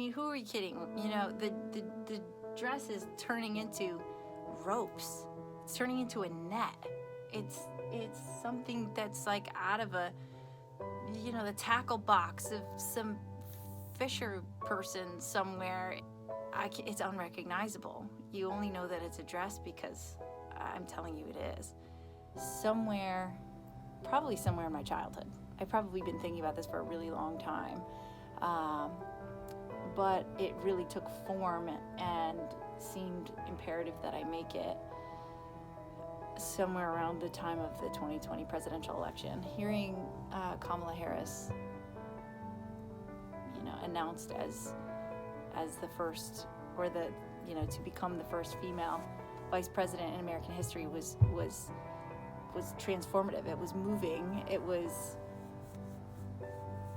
mean, who are you kidding? You know, the dress is turning into ropes. It's turning into a net. It's something that's like out of a, you know, the tackle box of some fisher person somewhere. It's unrecognizable. You only know that it's a dress because I'm telling you it is. Probably somewhere in my childhood. I've probably been thinking about this for a really long time. But it really took form and seemed imperative that I make it somewhere around the time of the 2020 presidential election. Hearing Kamala Harris, you know, announced as the first, or the, you know, to become the first female vice president in American history was transformative. It was moving. It was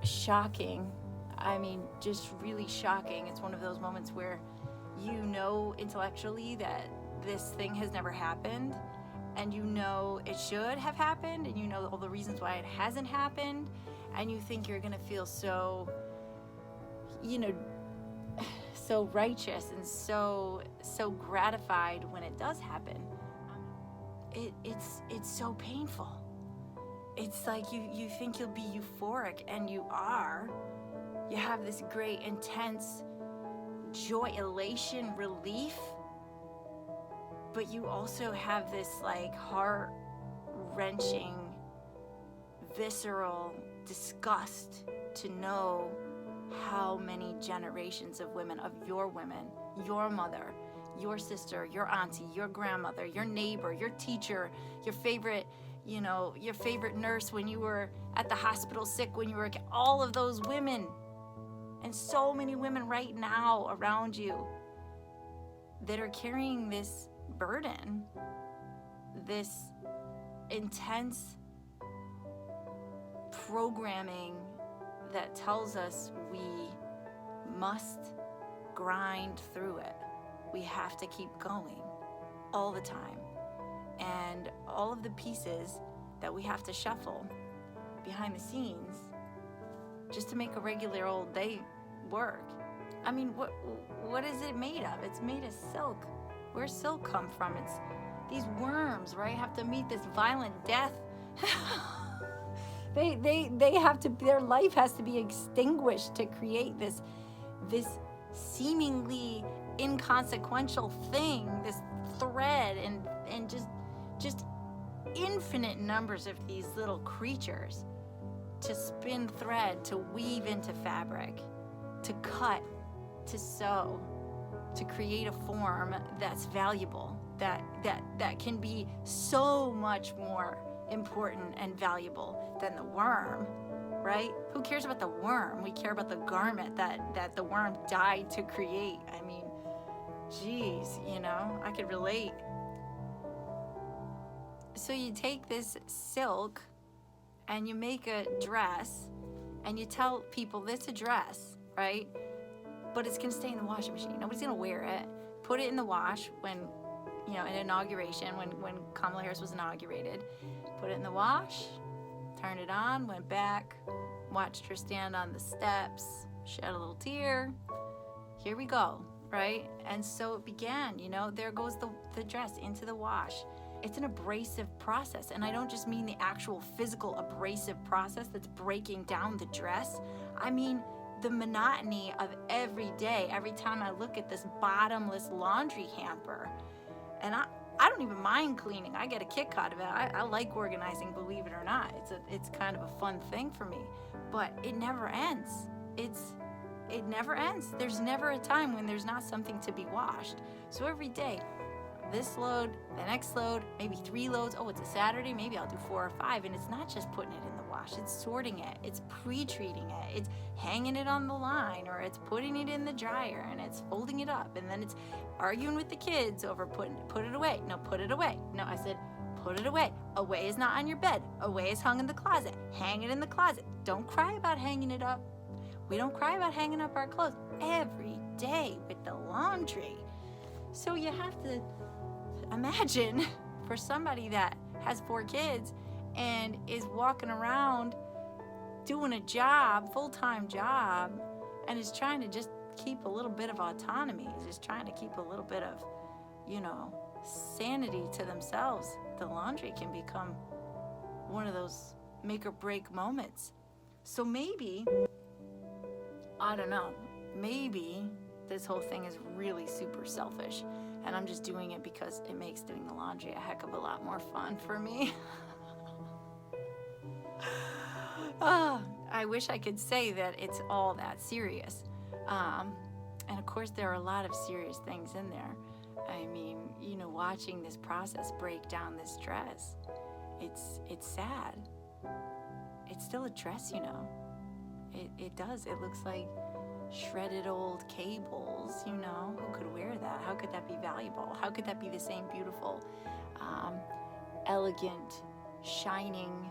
shocking. I mean, just really shocking. It's one of those moments where you know intellectually that this thing has never happened, and you know it should have happened, and you know all the reasons why it hasn't happened, and you think you're gonna feel so, you know, so righteous and so gratified when it does happen. It's so painful. It's like you think you'll be euphoric, and you are. You have this great, intense joy, elation, relief, but you also have this like heart-wrenching, visceral disgust to know how many generations of women, your mother, your sister, your auntie, your grandmother, your neighbor, your teacher, your favorite nurse when you were at the hospital sick, when you were, all of those women, and so many women right now around you that are carrying this burden, this intense programming that tells us we must grind through it. We have to keep going all the time. And all of the pieces that we have to shuffle behind the scenes just to make a regular old day work. I mean, what is it made of? It's made of silk. Where's silk come from? It's these worms, right? Have to meet this violent death. They have to, their life has to be extinguished to create this seemingly inconsequential thing, this thread, and just infinite numbers of these little creatures to spin thread, to weave into fabric, to cut, to sew, to create a form that's valuable, that can be so much more important and valuable than the worm, right? Who cares about the worm? We care about the garment that the worm died to create. I mean, geez, you know, I could relate. So you take this silk and you make a dress and you tell people it's a dress, right? But it's gonna stay in the washing machine. Nobody's gonna wear it. Put it in the wash when, you know, an inauguration, when Kamala Harris was inaugurated. Put it in the wash, turned it on, went back, watched her stand on the steps, shed a little tear. Here we go, right? And so it began, you know, there goes the dress into the wash. It's an abrasive process, and I don't just mean the actual physical abrasive process that's breaking down the dress. I mean the monotony of every day, every time I look at this bottomless laundry hamper. And I don't even mind cleaning. I get a kick out of it. I like organizing, believe it or not. It's kind of a fun thing for me. But it never ends. It never ends. There's never a time when there's not something to be washed. So every day, this load, the next load, maybe 3 loads. Oh, it's a Saturday, maybe I'll do 4 or 5. And it's not just putting it in the wash, it's sorting it, it's pre-treating it, it's hanging it on the line, or it's putting it in the dryer, and it's folding it up, and then it's arguing with the kids over put it away. No, put it away. No, I said, put it away. Away is not on your bed. Away is hung in the closet. Hang it in the closet. Don't cry about hanging it up. We don't cry about hanging up our clothes every day with the laundry. So you have to imagine for somebody that has 4 kids and is walking around doing a job, full-time job, and is trying to just keep a little bit of autonomy, just trying to keep a little bit of, sanity to themselves, the laundry can become one of those make or break moments. So maybe, I don't know, maybe this whole thing is really super selfish and I'm just doing it because it makes doing the laundry a heck of a lot more fun for me. I wish I could say that it's all that serious. And of course, there are a lot of serious things in there. I mean, watching this process break down this dress, it's sad. It's still a dress, It does. It looks like shredded old cables, Who could wear that? How could that be valuable? How could that be the same beautiful, elegant, shining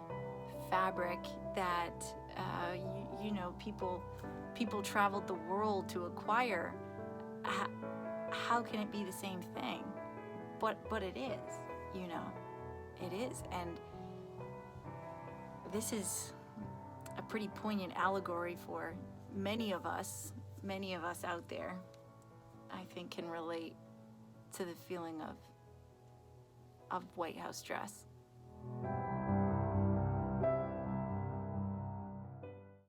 fabric that people traveled the world to acquire? How can it be the same thing? But it is, it is. And this is a pretty poignant allegory for many of us out there, I think, can relate to the feeling of White House dress.